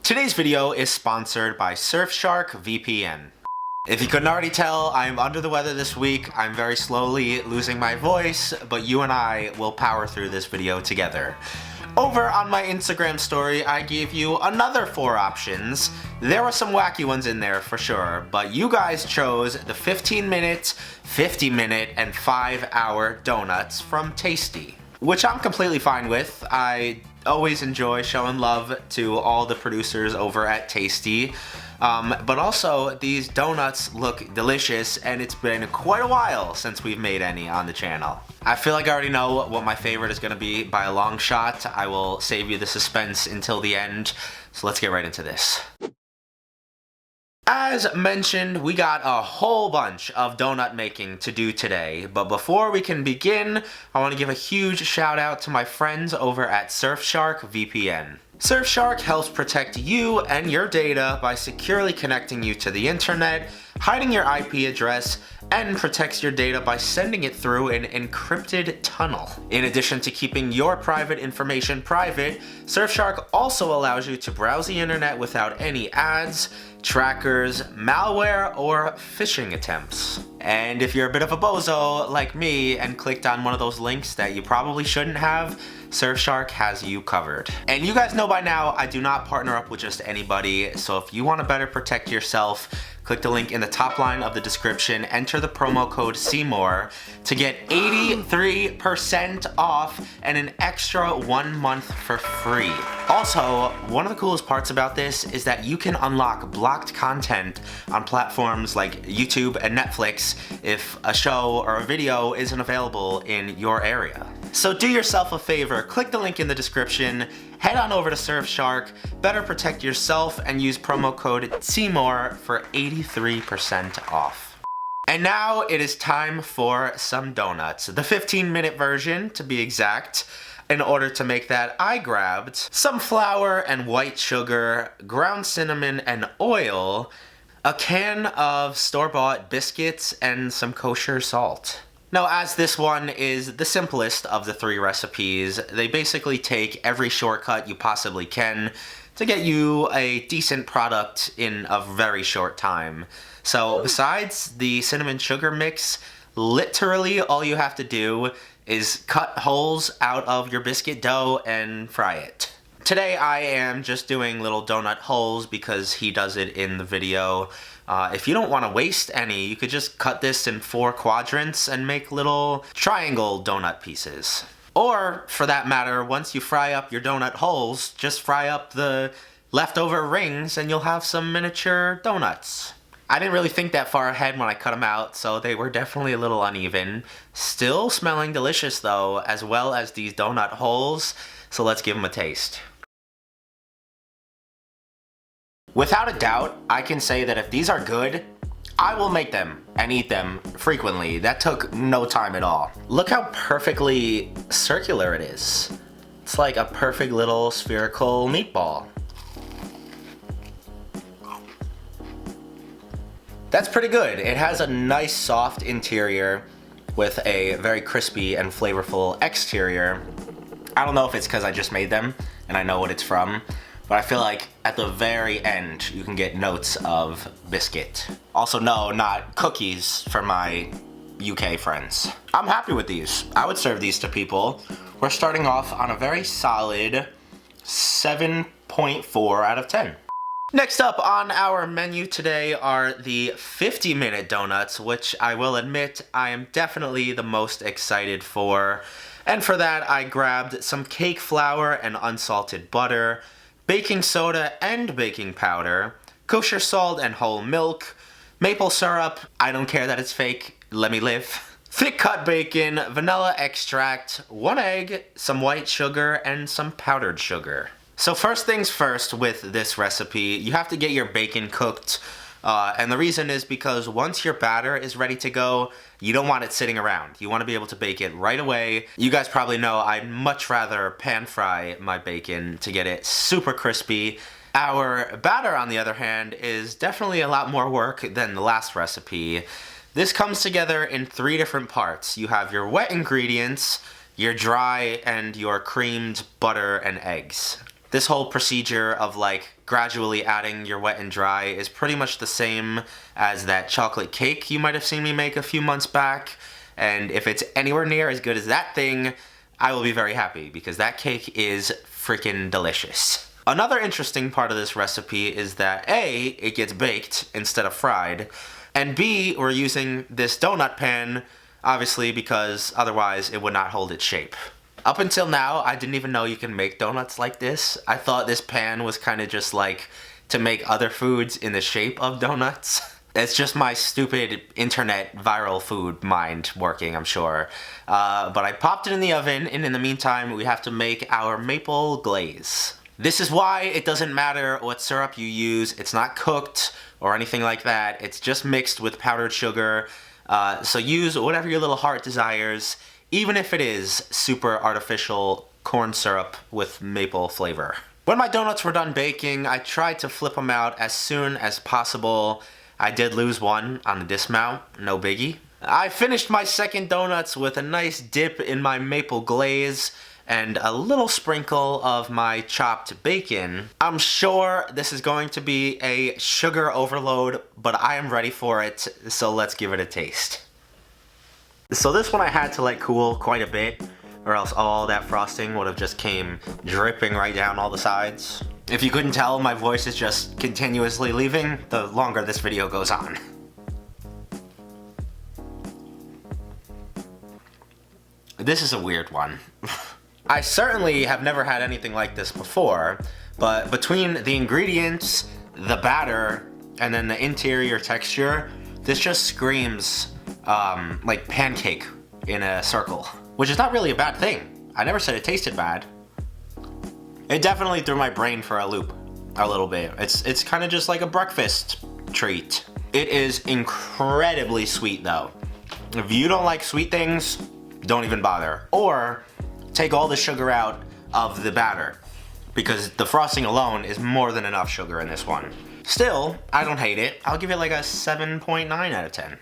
Today's video is sponsored by Surfshark VPN. If you couldn't already tell, I'm under the weather this week. I'm very slowly losing my voice, but you and I will power through this video together. Over on my Instagram story, I gave you another 4 options. There were some wacky ones in there for sure, but you guys chose the 15-minute, 50-minute, and 5-hour donuts from Tasty, which I'm completely fine with. I always enjoy showing love to all the producers over at Tasty. But also, these donuts look delicious, and it's been quite a while since we've made any on the channel. I feel like I already know what my favorite is going to be by a long shot. I will save you the suspense until the end, so let's get right into this. As mentioned, we got a whole bunch of donut making to do today, but before we can begin, I want to give a huge shout out to my friends over at Surfshark VPN. Surfshark helps protect you and your data by securely connecting you to the internet, hiding your IP address, and protects your data by sending it through an encrypted tunnel. In addition to keeping your private information private, Surfshark also allows you to browse the internet without any ads, trackers, malware, or phishing attempts. And if you're a bit of a bozo like me and clicked on one of those links that you probably shouldn't have, Surfshark has you covered. And you guys know by now, I do not partner up with just anybody, so if you want to better protect yourself, click the link in the top line of the description, enter the promo code Seymour to get 83% off and an extra 1 month for free. Also, one of the coolest parts about this is that you can unlock blocked content on platforms like YouTube and Netflix if a show or a video isn't available in your area. So do yourself a favor, click the link in the description, head on over to Surfshark, better protect yourself, and use promo code Seymour for 83% off. And now it is time for some donuts, the 15-minute version to be exact. In order to make that, I grabbed some flour and white sugar, ground cinnamon and oil, a can of store-bought biscuits, and some kosher salt. Now, as this one is the simplest of the 3 recipes, they basically take every shortcut you possibly can to get you a decent product in a very short time. So besides the cinnamon sugar mix, literally all you have to do is cut holes out of your biscuit dough and fry it. Today I am just doing little donut holes because he does it in the video. If you don't want to waste any, you could just cut this in 4 quadrants and make little triangle donut pieces. Or, for that matter, once you fry up your donut holes, just fry up the leftover rings and you'll have some miniature donuts. I didn't really think that far ahead when I cut them out, so they were definitely a little uneven. Still smelling delicious though, as well as these donut holes, so let's give them a taste. Without a doubt, I can say that if these are good, I will make them and eat them frequently. That took no time at all. Look how perfectly circular it is. It's like a perfect little spherical meatball. That's pretty good. It has a nice soft interior with a very crispy and flavorful exterior. I don't know if it's because I just made them and I know what it's from, but I feel like at the very end, you can get notes of biscuit. Also, no, not cookies for my UK friends. I'm happy with these. I would serve these to people. We're starting off on a very solid 7.4 out of 10. Next up on our menu today are the 50-minute donuts, which I will admit I am definitely the most excited for. And for that, I grabbed some cake flour and unsalted butter, baking soda and baking powder, kosher salt and whole milk, maple syrup, I don't care that it's fake, let me live, thick cut bacon, vanilla extract, 1 egg, some white sugar, and some powdered sugar. So first things first with this recipe, you have to get your bacon cooked, and the reason is because once your batter is ready to go, you don't want it sitting around. You want to be able to bake it right away. You guys probably know I'd much rather pan fry my bacon to get it super crispy. Our batter, on the other hand, is definitely a lot more work than the last recipe. This comes together in 3 different parts. You have your wet ingredients, your dry, and your creamed butter and eggs. This whole procedure of like gradually adding your wet and dry is pretty much the same as that chocolate cake you might have seen me make a few months back. And if it's anywhere near as good as that thing, I will be very happy because that cake is freaking delicious. Another interesting part of this recipe is that A, it gets baked instead of fried, and B, we're using this donut pan, obviously because otherwise it would not hold its shape. Up until now, I didn't even know you can make donuts like this. I thought this pan was kind of just like to make other foods in the shape of donuts. It's just my stupid internet viral food mind working, I'm sure. But I popped it in the oven, and in the meantime, we have to make our maple glaze. This is why it doesn't matter what syrup you use. It's not cooked or anything like that. It's just mixed with powdered sugar. So use whatever your little heart desires, even if it is super artificial corn syrup with maple flavor. When my donuts were done baking, I tried to flip them out as soon as possible. I did lose one on the dismount, no biggie. I finished my second donuts with a nice dip in my maple glaze and a little sprinkle of my chopped bacon. I'm sure this is going to be a sugar overload, but I am ready for it, so let's give it a taste. So this one I had to let cool quite a bit, or else all that frosting would have just came dripping right down all the sides. If you couldn't tell, my voice is just continuously leaving the longer this video goes on. This is a weird one. I certainly have never had anything like this before, but between the ingredients, the batter, and then the interior texture, this just screams like pancake in a circle, which is not really a bad thing. I never said it tasted bad. It definitely threw my brain for a loop a little bit. It's kind of just like a breakfast treat. It is incredibly sweet though. If you don't like sweet things, don't even bother. Or take all the sugar out of the batter, because the frosting alone is more than enough sugar in this one. Still, I don't hate it. I'll give it like a 7.9 out of 10.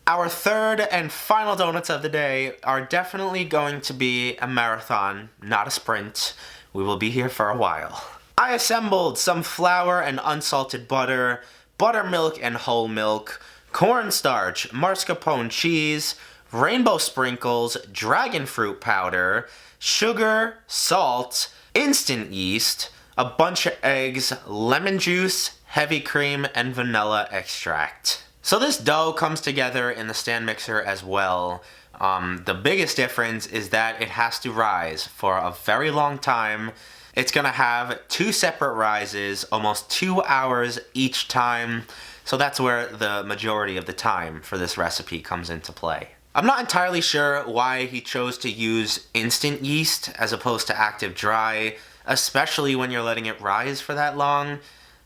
Our third and final donuts of the day are definitely going to be a marathon, not a sprint. We will be here for a while. I assembled some flour and unsalted butter, buttermilk and whole milk, cornstarch, mascarpone cheese, rainbow sprinkles, dragon fruit powder, sugar, salt, instant yeast, a bunch of eggs, lemon juice, heavy cream, and vanilla extract. So this dough comes together in the stand mixer as well. The biggest difference is that it has to rise for a very long time. It's gonna have 2 separate rises, almost 2 hours each time. So that's where the majority of the time for this recipe comes into play. I'm not entirely sure why he chose to use instant yeast as opposed to active dry, especially when you're letting it rise for that long.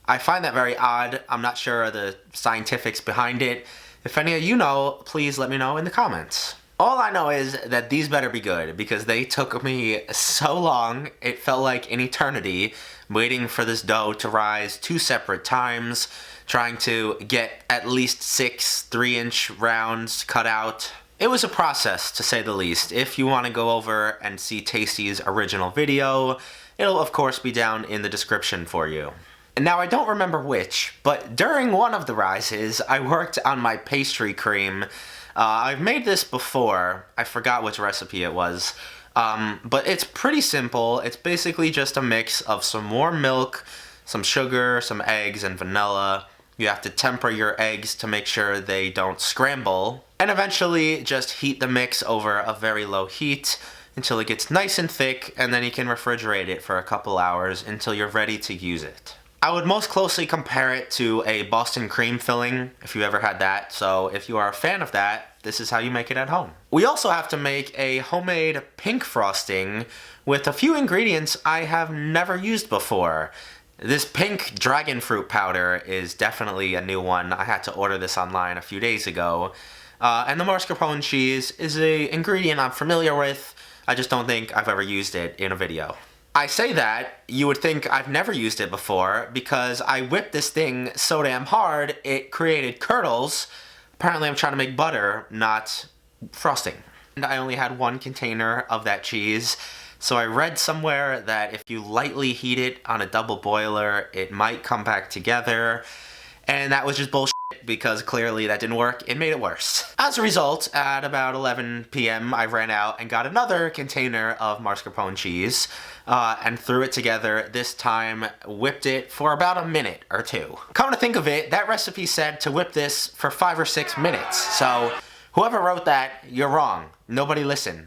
I find that very odd. I'm not sure the scientifics behind it. If any of you know, please let me know in the comments. All I know is that these better be good because they took me so long, it felt like an eternity, waiting for this dough to rise 2 separate times, trying to get at least 6 3-inch rounds cut out. It was a process, to say the least. If you want to go over and see Tasty's original video, it'll of course be down in the description for you. And now I don't remember which, but during one of the rises, I worked on my pastry cream. I've made this before. I forgot which recipe it was. But it's pretty simple. It's basically just a mix of some warm milk, some sugar, some eggs, and vanilla. You have to temper your eggs to make sure they don't scramble. And eventually just heat the mix over a very low heat until it gets nice and thick, and then you can refrigerate it for a couple hours until you're ready to use it. I would most closely compare it to a Boston cream filling, if you ever had that, so if you are a fan of that, this is how you make it at home. We also have to make a homemade pink frosting with a few ingredients I have never used before. This pink dragon fruit powder is definitely a new one. I had to order this online a few days ago. And the mascarpone cheese is an ingredient I'm familiar with. I just don't think I've ever used it in a video. I say that, you would think I've never used it before because I whipped this thing so damn hard it created curdles. Apparently I'm trying to make butter, not frosting. And I only had 1 container of that cheese, So I read somewhere that if you lightly heat it on a double boiler, it might come back together. And that was just bullshit because clearly that didn't work. It made it worse. As a result, at about 11 p.m., I ran out and got another container of mascarpone cheese and threw it together. This time, whipped it for about a minute or two. Come to think of it, that recipe said to whip this for 5 or 6 minutes. So whoever wrote that, you're wrong. Nobody listened.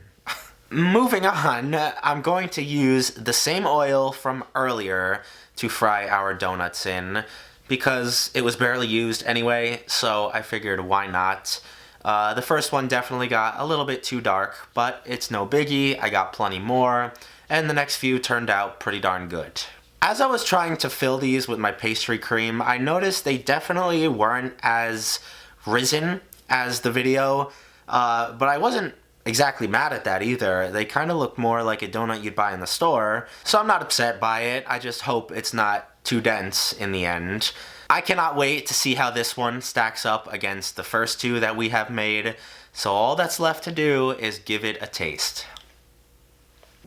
Moving on, I'm going to use the same oil from earlier to fry our donuts in, because it was barely used anyway, so I figured why not. The first one definitely got a little bit too dark, but it's no biggie, I got plenty more, and the next few turned out pretty darn good. As I was trying to fill these with my pastry cream, I noticed they definitely weren't as risen as the video, but I wasn't exactly mad at that either. They kind of look more like a donut you'd buy in the store, so I'm not upset by it. I just hope it's not too dense in the end. I cannot wait to see how this one stacks up against the first two that we have made, so all that's left to do is give it a taste.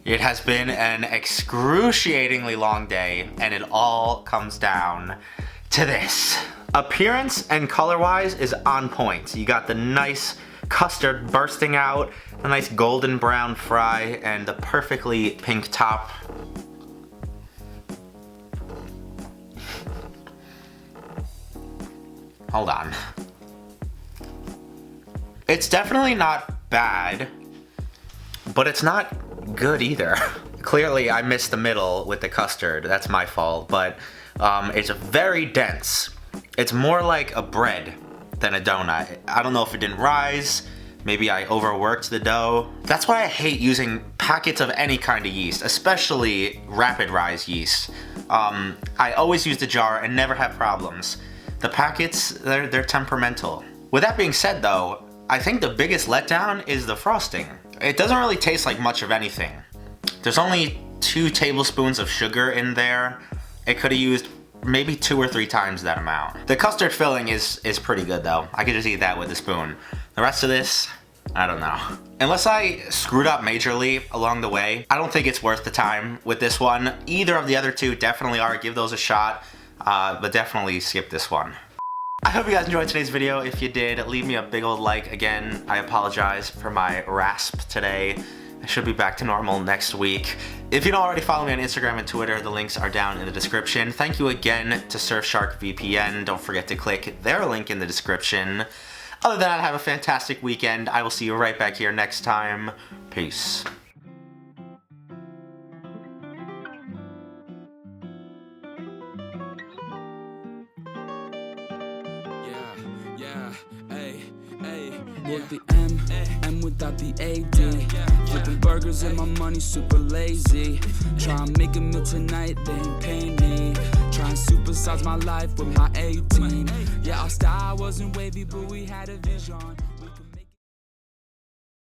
It has been an excruciatingly long day, and it all comes down to this. Appearance and color-wise is on point. You got the nice custard bursting out, a nice golden brown fry, and the perfectly pink top. Hold on. It's definitely not bad, but it's not good either. Clearly I missed the middle with the custard, that's my fault, but it's very dense. It's more like a bread than a donut. I don't know if it didn't rise, maybe I overworked the dough. That's why I hate using packets of any kind of yeast, especially rapid rise yeast. I always use the jar and never have problems. The packets, they're temperamental. With that being said though, I think the biggest letdown is the frosting. It doesn't really taste like much of anything. There's only 2 tablespoons of sugar in there. It could have used maybe 2 or 3 times that amount. The custard filling is pretty good though. I could just eat that with a spoon. The rest of this, I don't know. Unless I screwed up majorly along the way, I don't think it's worth the time with this one. Either of the other two definitely are. Give those a shot. But definitely skip this one. I hope you guys enjoyed today's video. If you did, leave me a big old like. Again, I apologize for my rasp today. I should be back to normal next week. If you don't already follow me on Instagram and Twitter, the links are down in the description. Thank you again to Surfshark VPN. Don't forget to click their link in the description. Other than that, have a fantastic weekend. I will see you right back here next time. Peace. With the M without the AD. Flipping burgers and my money super lazy. Try and make a meal tonight, they ain't paying me. Try and supersize my life with my 18. Yeah, our style wasn't wavy, but we had a vision.